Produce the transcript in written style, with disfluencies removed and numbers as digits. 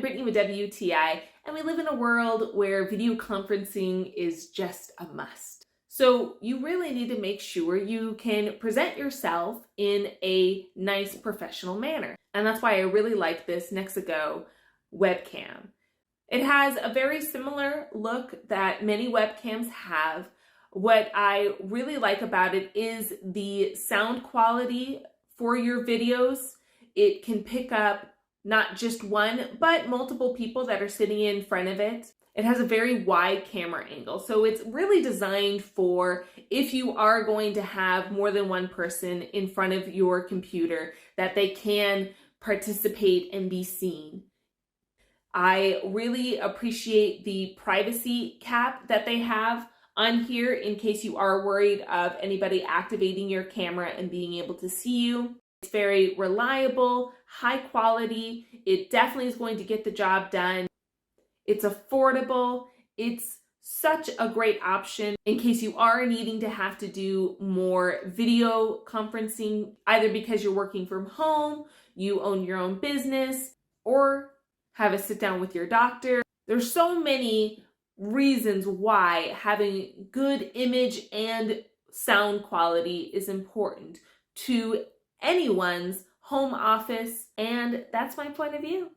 Brittany with WTI, and we live in a world where video conferencing is just a must. So you really need to make sure you can present yourself in a nice professional manner. And that's why I really like this NexiGo Webcam. It has a very similar look that many webcams have. What I really like about it is the sound quality for your videos. It can pick up not just one, but multiple people that are sitting in front of it. It has a very wide camera angle, so it's really designed for if you are going to have more than one person in front of your computer, that they can participate and be seen. I really appreciate the privacy cap that they have on here in case you are worried of anybody activating your camera and being able to see you. It's very reliable, high quality. It definitely is going to get the job done. It's affordable. It's such a great option in case you are needing to have to do more video conferencing, either because you're working from home, you own your own business, or have a sit down with your doctor. There's so many reasons why having good image and sound quality is important to anyone's home office, and that's my point of view.